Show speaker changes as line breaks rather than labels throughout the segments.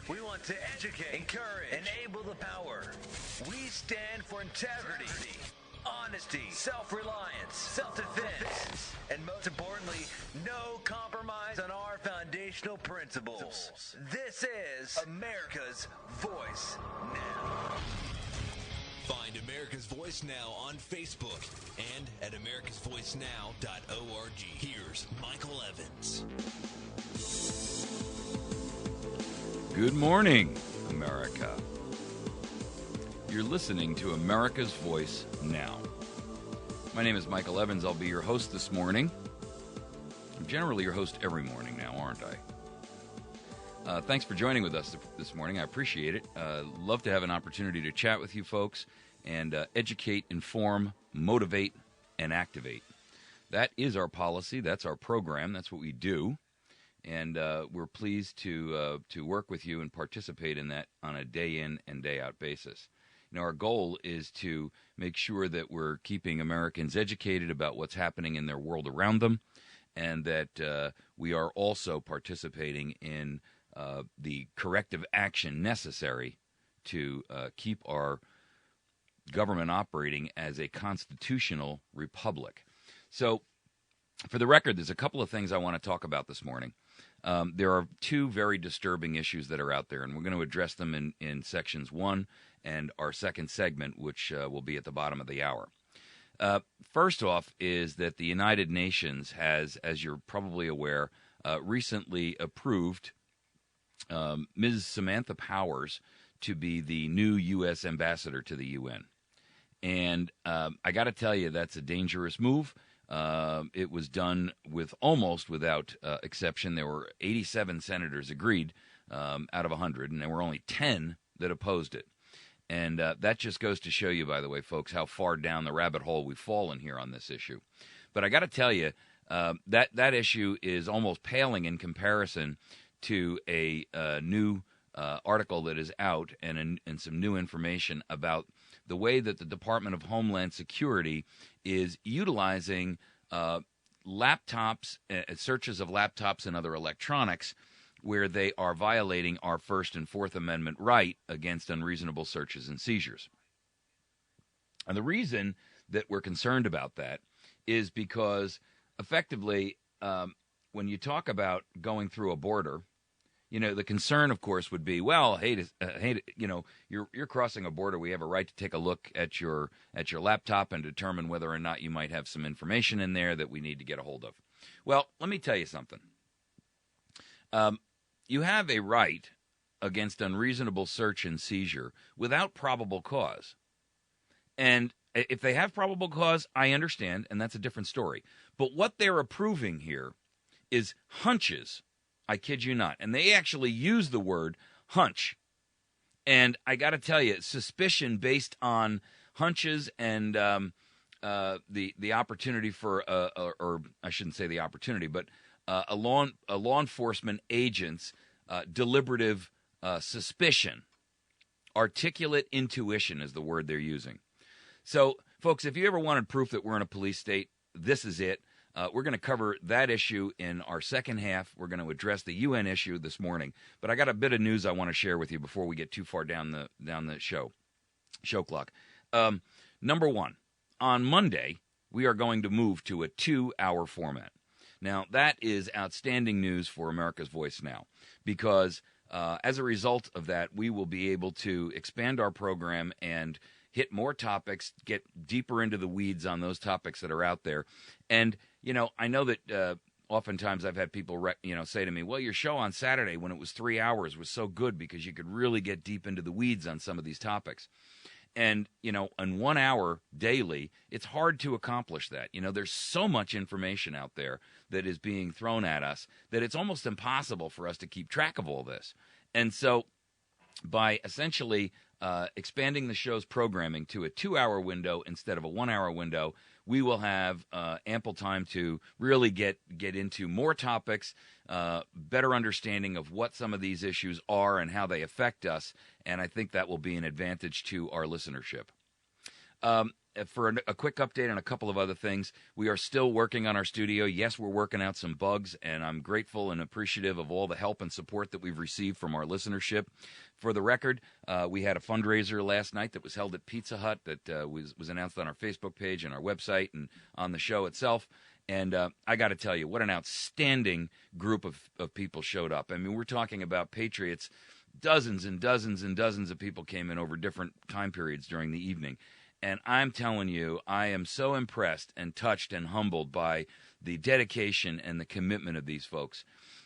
We want to educate, encourage, enable the power. We stand for integrity, honesty, self-reliance, self-defense, and most importantly, no compromise on our foundational principles. This is America's Voice Now.
Find America's Voice Now on Facebook and at americasvoicenow.org. Here's Michael Evans.
Good morning, America. You're listening to America's Voice Now. My name is Michael Evans. I'll be your host this morning. I'm generally your host every morning now, aren't I? Thanks for joining with us this morning. I appreciate it. Love to have an opportunity to chat with you folks and educate, inform, motivate, and activate. That is our policy. That's our program. That's what we do. And we're pleased to work with you and participate in that on a day-in and day-out basis. You know, our goal is to make sure that we're keeping Americans educated about what's happening in their world around them, and that we are also participating in the corrective action necessary to keep our government operating as a constitutional republic. So, for the record, there's a couple of things I want to talk about this morning. There are two very disturbing issues that are out there, and we're going to address them in sections 1 and our second segment, which will be at the bottom of the hour. First off is that the United Nations has, as you're probably aware, recently approved Ms. Samantha Powers to be the new U.S. ambassador to the UN. And I got to tell you, that's a dangerous move. It was done with almost without exception. There were 87 senators agreed out of 100, and there were only 10 that opposed it. And that just goes to show you, by the way, folks, how far down the rabbit hole we've fallen here on this issue. But I got to tell you, that issue is almost paling in comparison to a new article that is out and some new information about the way that the Department of Homeland Security is utilizing laptops, searches of laptops and other electronics, where they are violating our First and Fourth Amendment right against unreasonable searches and seizures. And the reason that we're concerned about that is because, effectively, when you talk about going through a border, you know, the concern, of course, would be, well, hey, you know, you're crossing a border. We have a right to take a look at your laptop and determine whether or not you might have some information in there that we need to get a hold of. Well, let me tell you something. You have a right against unreasonable search and seizure without probable cause. And if they have probable cause, I understand, and that's a different story. But what they're approving here is hunches. I kid you not. And they actually use the word hunch. And I got to tell you, suspicion based on hunches and the opportunity for, or I shouldn't say the opportunity, but a law enforcement agent's deliberative suspicion. Articulate intuition is the word they're using. So, folks, if you ever wanted proof that we're in a police state, this is it. We're going to cover that issue in our second half. We're going to address the UN issue this morning. But I got a bit of news I want to share with you before we get too far down the show clock. Number one, on Monday, we are going to move to a 2-hour format. Now, that is outstanding news for America's Voice Now, because as a result of that, we will be able to expand our program and hit more topics, get deeper into the weeds on those topics that are out there. And, you know, I know that oftentimes I've had people, say to me, well, your show on Saturday when it was 3 hours was so good because you could really get deep into the weeds on some of these topics. And, you know, in 1 hour daily, it's hard to accomplish that. You know, there's so much information out there that is being thrown at us that it's almost impossible for us to keep track of all this. And so by essentially expanding the show's programming to a 2-hour window instead of a 1-hour window, we will have ample time to really get into more topics, better understanding of what some of these issues are and how they affect us, and I think that will be an advantage to our listenership. for a quick update on a couple of other things, we are still working on our studio. Yes, we're working out some bugs, and I'm grateful and appreciative of all the help and support that we've received from our listenership. For the record, we had a fundraiser last night that was held at Pizza Hut that was announced on our Facebook page and our website and on the show itself. And I got to tell you, what an outstanding group of people showed up. I mean, we're talking about patriots. Dozens and dozens and dozens of people came in over different time periods during the evening. And I'm telling you, I am so impressed and touched and humbled by the dedication and the commitment of these folks.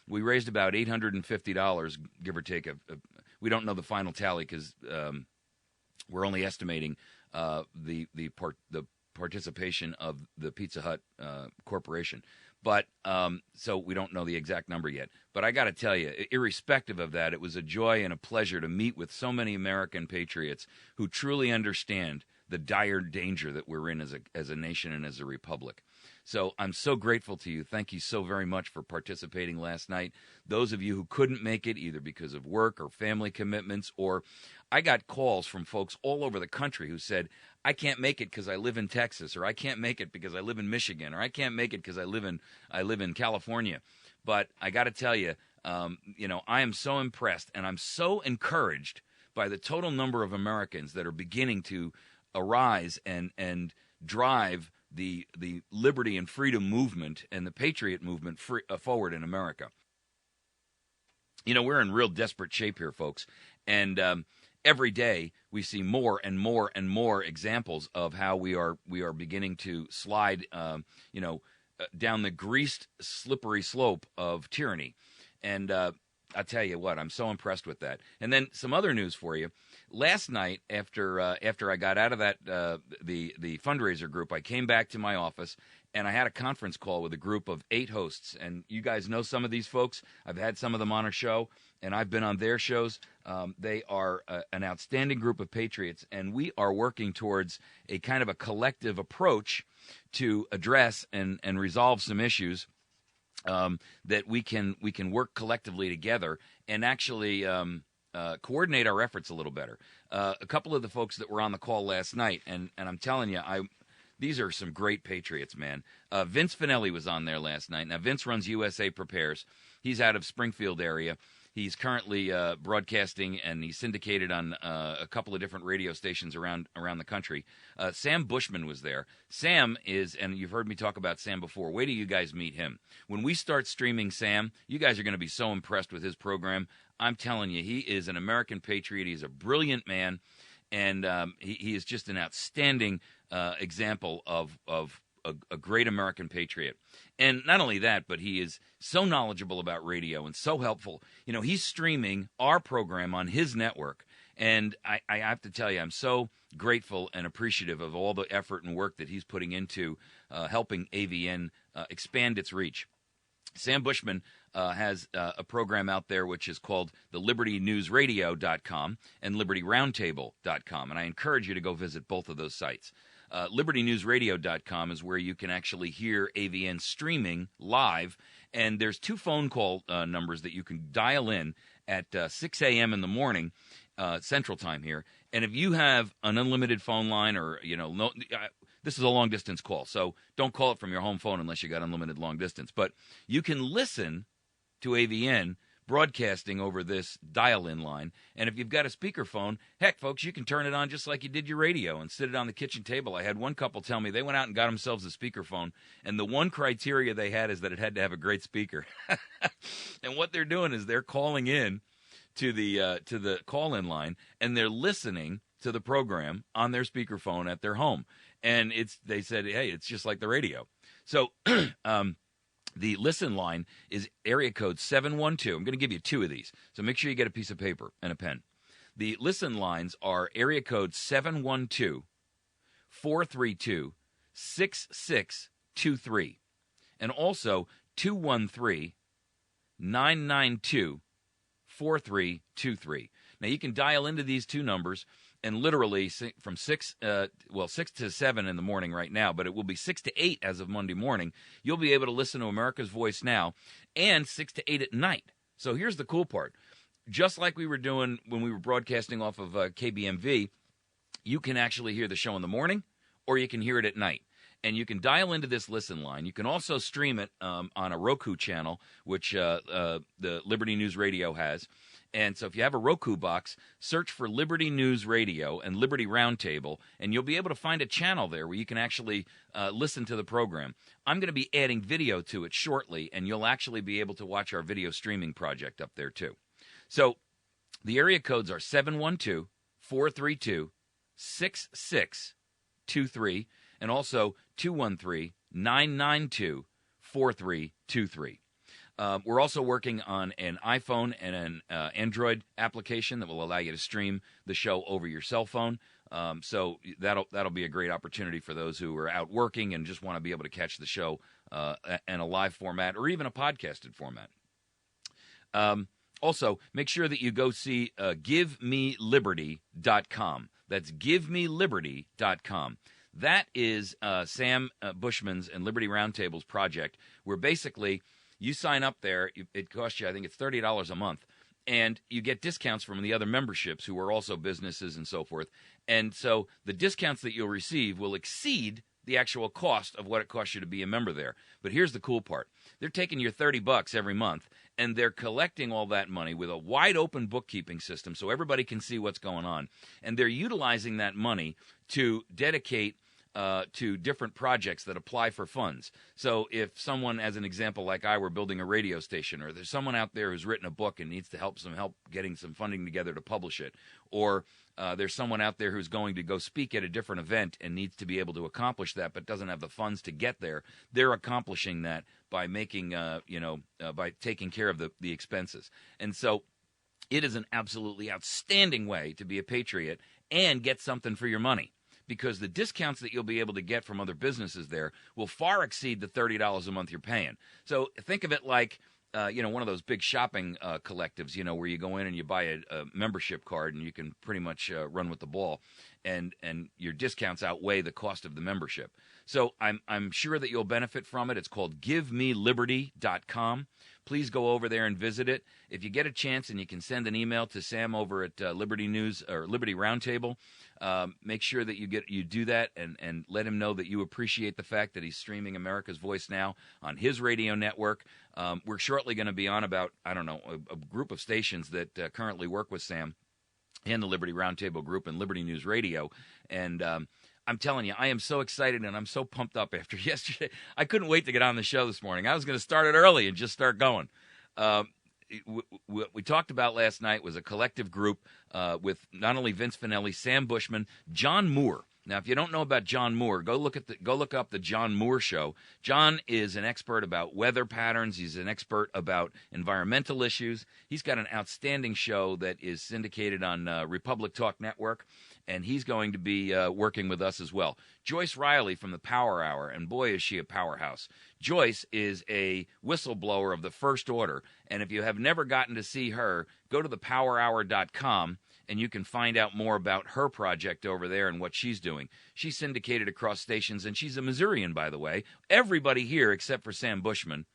We raised about $850, give or take. We don't know the final tally because we're only estimating the participation of the Pizza Hut Corporation. But so we don't know the exact number yet. But I got to tell you, irrespective of that, it was a joy and a pleasure to meet with so many American patriots who truly understand the dire danger that we're in as a nation and as a republic. So I'm so grateful to you. Thank you so very much for participating last night. Those of you who couldn't make it, either because of work or family commitments, or I got calls from folks all over the country who said, I can't make it because I live in Texas, or I can't make it because I live in Michigan, or I can't make it because I live in California. But I got to tell you, I am so impressed and I'm so encouraged by the total number of Americans that are beginning to arise and drive the liberty and freedom movement and the patriot movement forward in America. We're in real desperate shape here, folks, and every day we see more and more and more examples of how we are beginning to slide, down the greased, slippery slope of tyranny. And I tell you what, I'm so impressed with that. And then some other news for you. Last night, after I got out of that the fundraiser group, I came back to my office and I had a conference call with a group of 8 hosts. And you guys know some of these folks. I've had some of them on our show, and I've been on their shows. They are an outstanding group of patriots, and we are working towards a kind of a collective approach to address and resolve some issues that we can work collectively together and actually coordinate our efforts a little better. A couple of the folks that were on the call last night, and I'm telling you, these are some great patriots, man. Vince Finelli was on there last night. Now, Vince runs USA Prepares. He's out of Springfield area. He's currently broadcasting, and he's syndicated on a couple of different radio stations around the country. Sam Bushman was there. Sam is, and you've heard me talk about Sam before. Wait till you guys meet him. When we start streaming Sam, you guys are going to be so impressed with his program. I'm telling you, he is an American patriot. He's a brilliant man, and he is just an outstanding example of a great American patriot. And not only that, but he is so knowledgeable about radio and so helpful. He's streaming our program on his network. And I have to tell you, I'm so grateful and appreciative of all the effort and work that he's putting into helping AVN expand its reach. Sam Bushman has a program out there which is called the LibertyNewsRadio.com and LibertyRoundtable.com. And I encourage you to go visit both of those sites. LibertyNewsRadio.com is where you can actually hear AVN streaming live, and there's 2 phone call numbers that you can dial in at 6 a.m. in the morning, Central Time here. And if you have an unlimited phone line or, this is a long-distance call, so don't call it from your home phone unless you got unlimited long distance. But you can listen to AVN broadcasting over this dial-in line. And if you've got a speakerphone, heck, folks, you can turn it on just like you did your radio and sit it on the kitchen table. I had one couple tell me they went out and got themselves a speakerphone, and the one criteria they had is that it had to have a great speaker. And what they're doing is they're calling in to the call-in line, and they're listening to the program on their speakerphone at their home. And they said, hey, it's just like the radio. So the listen line is area code 712. I'm going to give you 2 of these, so make sure you get a piece of paper and a pen. The listen lines are area code 712-432-6623, and also 213-992-4323. Now, you can dial into these 2 numbers, and literally from 6 to 7 in the morning right now, but it will be 6 to 8 as of Monday morning. You'll be able to listen to America's Voice Now, and 6 to 8 at night. So here's the cool part. Just like we were doing when we were broadcasting off of KBMV, you can actually hear the show in the morning or you can hear it at night. And you can dial into this listen line. You can also stream it on a Roku channel, which the Liberty News Radio has. And so if you have a Roku box, search for Liberty News Radio and Liberty Roundtable, and you'll be able to find a channel there where you can actually listen to the program. I'm going to be adding video to it shortly, and you'll actually be able to watch our video streaming project up there too. So the area codes are 712-432-6623 and also 213-992-4323. We're also working on an iPhone and an Android application that will allow you to stream the show over your cell phone. So that'll be a great opportunity for those who are out working and just want to be able to catch the show in a live format or even a podcasted format. Also, make sure that you go see GiveMeLiberty.com. That's GiveMeLiberty.com. That is Sam Bushman's and Liberty Roundtable's project, where basically you sign up there. It costs you, I think it's $30 a month, and you get discounts from the other memberships who are also businesses and so forth. And so the discounts that you'll receive will exceed the actual cost of what it costs you to be a member there. But here's the cool part. They're taking your $30 every month, and they're collecting all that money with a wide-open bookkeeping system so everybody can see what's going on. And they're utilizing that money to dedicate to different projects that apply for funds. So if someone, as an example, like I, were building a radio station, or there's someone out there who's written a book and needs to help getting some funding together to publish it, or there's someone out there who's going to go speak at a different event and needs to be able to accomplish that but doesn't have the funds to get there, they're accomplishing that by making, by taking care of the expenses. And so it is an absolutely outstanding way to be a patriot and get something for your money, because the discounts that you'll be able to get from other businesses there will far exceed the $30 a month you're paying. So think of it like, one of those big shopping collectives, where you go in and you buy a membership card and you can pretty much run with the ball, and your discounts outweigh the cost of the membership. So I'm sure that you'll benefit from it. It's called GiveMeLiberty.com. Please go over there and visit it. If you get a chance and you can send an email to Sam over at Liberty News or Liberty Roundtable, make sure that you do that and let him know that you appreciate the fact that he's streaming America's Voice Now on his radio network. We're shortly going to be on about, a group of stations that currently work with Sam and the Liberty Roundtable group and Liberty News Radio. And I'm telling you, I am so excited and I'm so pumped up after yesterday. I couldn't wait to get on the show this morning. I was going to start it early and just start going. What we talked about last night was a collective group with not only Vince Finelli, Sam Bushman, John Moore. Now, if you don't know about John Moore, go look up the John Moore Show. John is an expert about weather patterns. He's an expert about environmental issues. He's got an outstanding show that is syndicated on Republic Talk Network, and he's going to be working with us as well. Joyce Riley from the Power Hour, and boy, is she a powerhouse. Joyce is a whistleblower of the first order, and if you have never gotten to see her, go to thepowerhour.com, and you can find out more about her project over there and what she's doing. She's syndicated across stations, and she's a Missourian, by the way. Everybody here, except for Sam Bushman,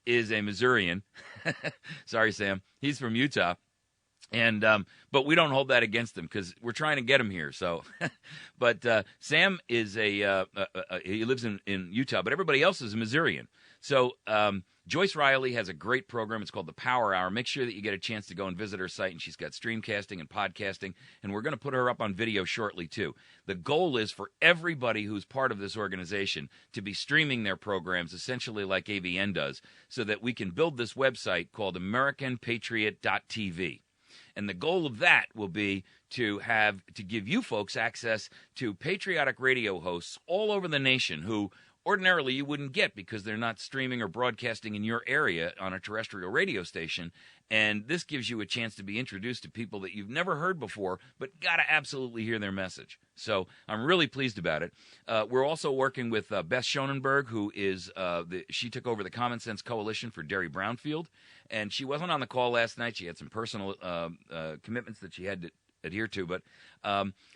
is a Missourian. Sorry, Sam. He's from Utah. And but we don't hold that against him because we're trying to get him here. So, but Sam is he lives in Utah, but everybody else is a Missourian. So Joyce Riley has a great program. It's called the Power Hour. Make sure that you get a chance to go and visit her site, and she's got streamcasting and podcasting, and we're going to put her up on video shortly too. The goal is for everybody who's part of this organization to be streaming their programs essentially like AVN does, so that we can build this website called AmericanPatriot.tv. And the goal of that will be to give you folks access to patriotic radio hosts all over the nation who ordinarily you wouldn't get because they're not streaming or broadcasting in your area on a terrestrial radio station. And this gives you a chance to be introduced to people that you've never heard before, but got to absolutely hear their message. So I'm really pleased about it. We're also working with Beth Schonenberg, who is she took over the Common Sense Coalition for Derry Brownfield, and she wasn't on the call last night. She had some personal commitments that she had adhere to. But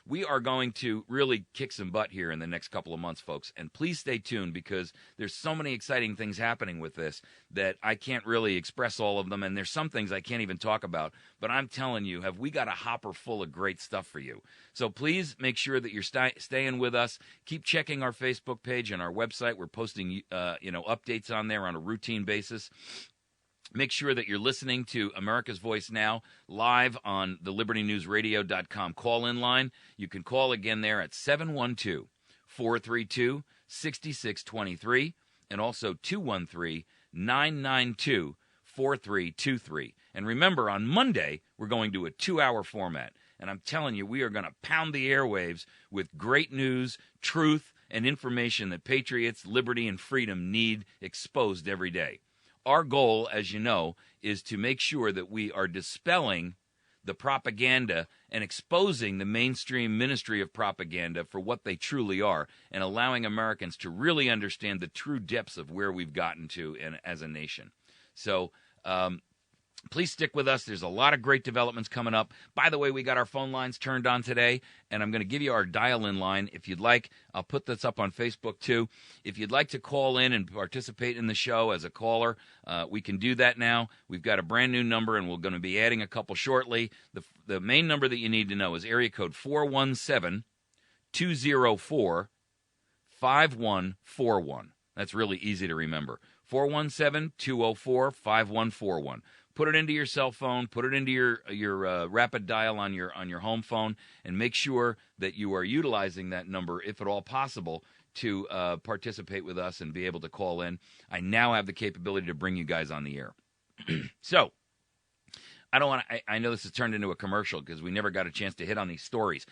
we are going to really kick some butt here in the next couple of months, folks. And please stay tuned, because there's so many exciting things happening with this that I can't really express all of them. And there's some things I can't even talk about. But I'm telling you, have we got a hopper full of great stuff for you. So please make sure that you're staying with us. Keep checking our Facebook page and our website. We're posting updates on there on a routine basis. Make sure that you're listening to America's Voice Now live on the LibertyNewsRadio.com call-in line. You can call again there at 712-432-6623 and also 213-992-4323. And remember, on Monday, we're going to a 2-hour format. And I'm telling you, we are going to pound the airwaves with great news, truth, and information that patriots, liberty, and freedom need exposed every day. Our goal, as you know, is to make sure that we are dispelling the propaganda and exposing the mainstream ministry of propaganda for what they truly are, and allowing Americans to really understand the true depths of where we've gotten to as a nation. So please stick with us. There's a lot of great developments coming up. By the way, we got our phone lines turned on today, and I'm going to give you our dial-in line if you'd like. I'll put this up on Facebook, too. If you'd like to call in and participate in the show as a caller, we can do that now. We've got a brand-new number, and we're going to be adding a couple shortly. The main number that you need to know is area code 417-204-5141. That's really easy to remember. 417-204-5141. Put it into your cell phone, put it into your rapid dial on your home phone, and make sure that you are utilizing that number, if at all possible, to participate with us and be able to call in. I now have the capability to bring you guys on the air. So, I know this has turned into a commercial because we never got a chance to hit on these stories.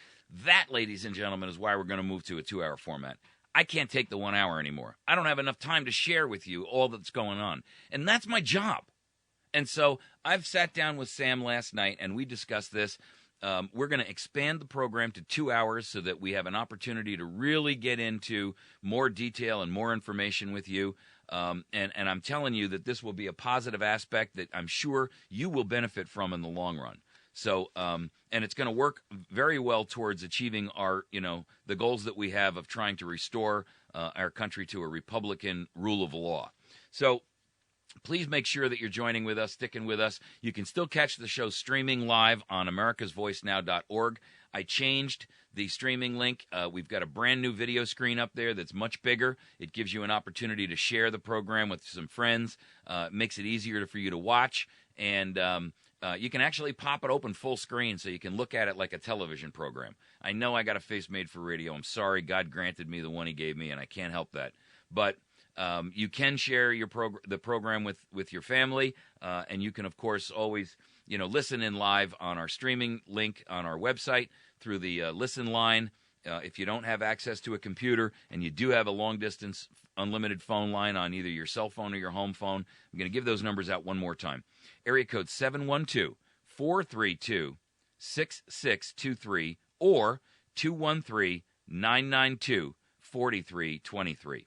That, ladies and gentlemen, is why we're going to move to a 2-hour format. I can't take the 1 hour anymore. I don't have enough time to share with you all that's going on. And that's my job. And so I've sat down with Sam last night, and we discussed this. We're going to expand the program to 2 hours so that we have an opportunity to really get into more detail and more information with you. And I'm telling you that this will be a positive aspect that I'm sure you will benefit from in the long run. So, and it's going to work very well towards achieving our, the goals that we have of trying to restore our country to a Republican rule of law. So, please make sure that you're joining with us, sticking with us. You can still catch the show streaming live on americasvoicenow.org. I changed the streaming link. We've got a brand new video screen up there that's much bigger. It gives you an opportunity to share the program with some friends. Makes it easier for you to watch. And you can actually pop it open full screen so you can look at it like a television program. I know I got a face made for radio. I'm sorry. God granted me the one he gave me, and I can't help that. But you can share the program with your family, and you can, of course, always listen in live on our streaming link on our website through the listen line. If you don't have access to a computer and you do have a long-distance unlimited phone line on either your cell phone or your home phone, I'm going to give those numbers out one more time. Area code 712-432-6623 or 213-992-4323.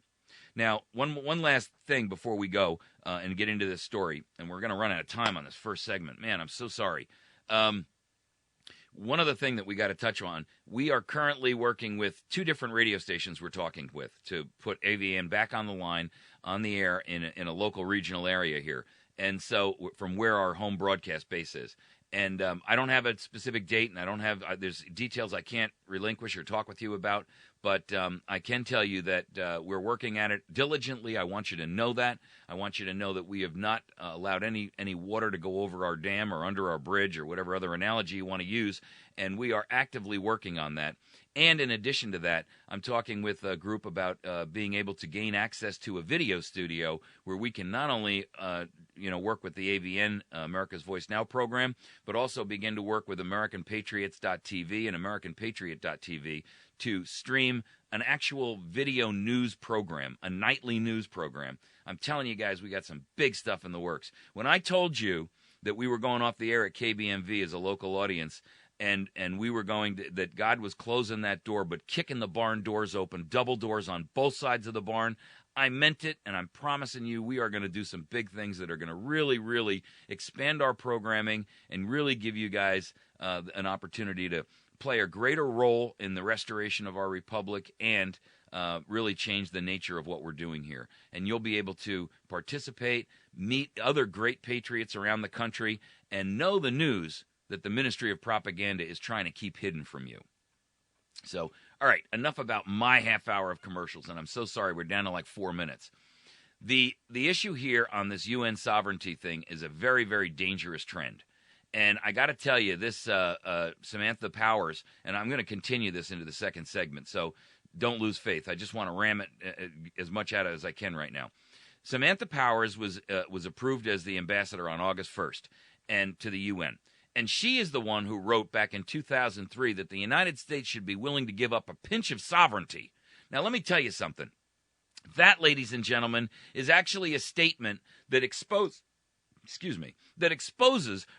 Now, one last thing before we go and get into this story, and we're going to run out of time on this first segment. Man, I'm so sorry. One other thing that we got to touch on, we are currently working with 2 different radio stations we're talking with to put AVN back on the line, on the air in a local regional area here. And so from where our home broadcast base is. And I don't have a specific date, and I don't have there's details I can't relinquish or talk with you about. But I can tell you that we're working at it diligently. I want you to know that. I want you to know that we have not allowed any water to go over our dam or under our bridge or whatever other analogy you want to use. And we are actively working on that. And in addition to that, I'm talking with a group about being able to gain access to a video studio where we can not only work with the AVN, America's Voice Now program, but also begin to work with AmericanPatriots.tv and AmericanPatriot.tv to stream an actual video news program, a nightly news program. I'm telling you guys, we got some big stuff in the works. When I told you that we were going off the air at KBMV as a local audience, and we were that God was closing that door, but kicking the barn doors open, double doors on both sides of the barn, I meant it, and I'm promising you we are going to do some big things that are going to really, really expand our programming and really give you guys an opportunity to play a greater role in the restoration of our republic and really change the nature of what we're doing here. And you'll be able to participate, meet other great patriots around the country, and know the news that the Ministry of Propaganda is trying to keep hidden from you. So, all right, enough about my half hour of commercials, and I'm so sorry, we're down to like 4 minutes. The issue here on this UN sovereignty thing is a very, very dangerous trend. And I got to tell you, this Samantha Powers, and I'm going to continue this into the second segment, so don't lose faith. I just want to ram it as much out as I can right now. Samantha Powers was approved as the ambassador on August 1st and to the UN. And she is the one who wrote back in 2003 that the United States should be willing to give up a pinch of sovereignty. Now, let me tell you something. That, ladies and gentlemen, is actually a statement that exposes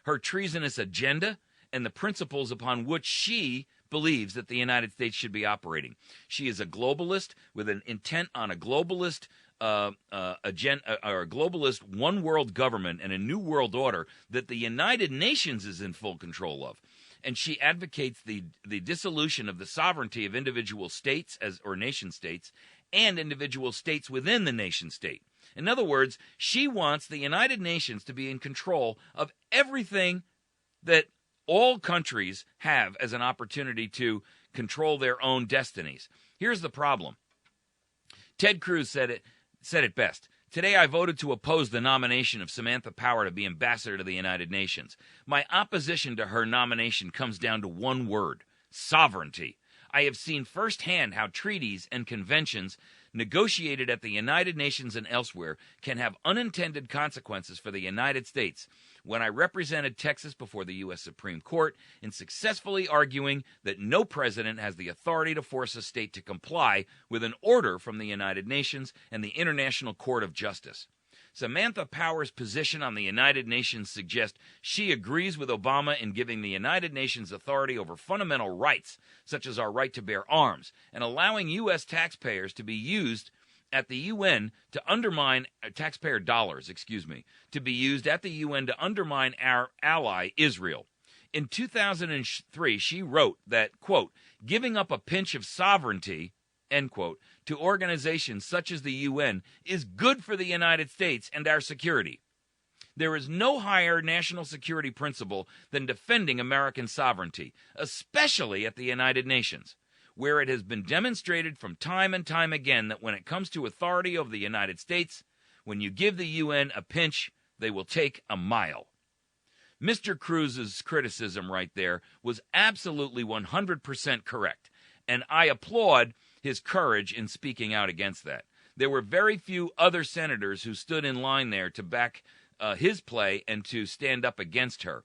her treasonous agenda and the principles upon which she believes that the United States should be operating. She is a globalist with an intent on a globalist agenda, or a globalist one world government and a new world order that the United Nations is in full control of. And she advocates the dissolution of the sovereignty of individual states or nation states and individual states within the nation state. In other words, she wants the United Nations to be in control of everything that all countries have as an opportunity to control their own destinies. Here's the problem. Ted Cruz said it best. Today I voted to oppose the nomination of Samantha Power to be ambassador to the United Nations. My opposition to her nomination comes down to one word: sovereignty. I have seen firsthand how treaties and conventions negotiated at the United Nations and elsewhere can have unintended consequences for the United States. When I represented Texas before the U.S. Supreme Court in successfully arguing that no president has the authority to force a state to comply with an order from the United Nations and the International Court of Justice. Samantha Powers' position on the United Nations suggests she agrees with Obama in giving the United Nations authority over fundamental rights, such as our right to bear arms, and allowing U.S. taxpayers to be used at the UN to undermine taxpayer dollars, to be used at the UN to undermine our ally, Israel. In 2003, she wrote that, quote, giving up a pinch of sovereignty, end quote, to organizations such as the UN is good for the United States and our security. There is no higher national security principle than defending American sovereignty, especially at the United Nations, where it has been demonstrated from time and time again that when it comes to authority over the United States, when you give the UN a pinch, they will take a mile. Mr. Cruz's criticism right there was absolutely 100% correct, and I applaud his courage in speaking out against that. There were very few other senators who stood in line there to back his play and to stand up against her.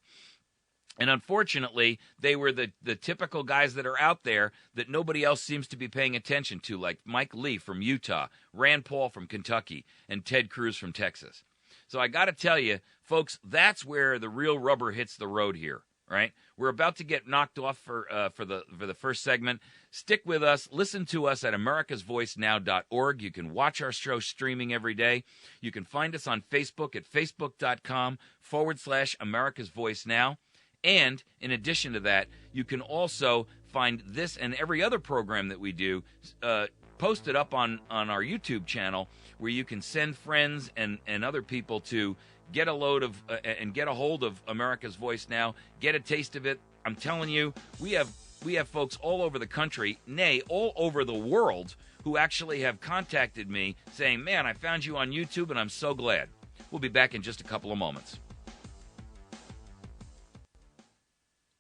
And unfortunately, they were the typical guys that are out there that nobody else seems to be paying attention to, like Mike Lee from Utah, Rand Paul from Kentucky, and Ted Cruz from Texas. So I got to tell you, folks, that's where the real rubber hits the road here, right? We're about to get knocked off for the first segment. Stick with us. Listen to us at americasvoicenow.org. You can watch our show streaming every day. You can find us on Facebook at facebook.com/America's Voice Now. And in addition to that, you can also find this and every other program that we do posted up on our YouTube channel, where you can send friends and other people to get a load of and get a hold of America's Voice Now, get a taste of it. I'm telling you, we have folks all over the country, nay, all over the world, who actually have contacted me saying, man, I found you on YouTube and I'm so glad. We'll be back in just a couple of moments.